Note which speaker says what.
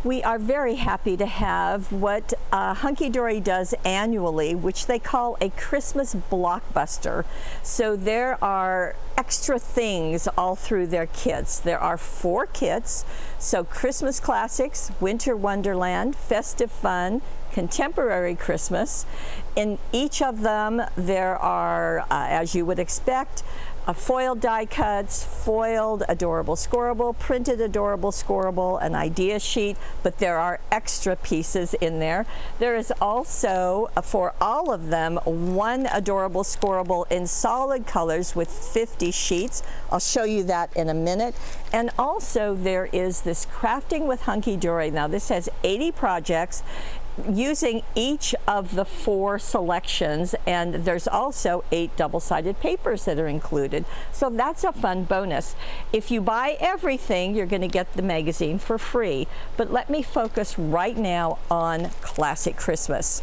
Speaker 1: We are very happy to have what Hunkydory does annually, which they call a Christmas blockbuster. So there are extra things all through their kits. There are 4 kits, so Christmas classics, Winter Wonderland, Festive Fun, Contemporary Christmas. In each of them there are, as you would expect, foiled die cuts, foiled adorable scoreable, printed adorable scoreable, an idea sheet, but there are extra pieces in there. There is also, for all of them, 1 adorable scoreable in solid colors with 50 sheets. I'll show you that in a minute. And also there is this Crafting with Hunkydory. Now this has 80 projects using each of the 4 selections, and there's also 8 double-sided papers that are included. So that's a fun bonus. If you buy everything, you're going to get the magazine for free. But let me focus right now on Classic Christmas.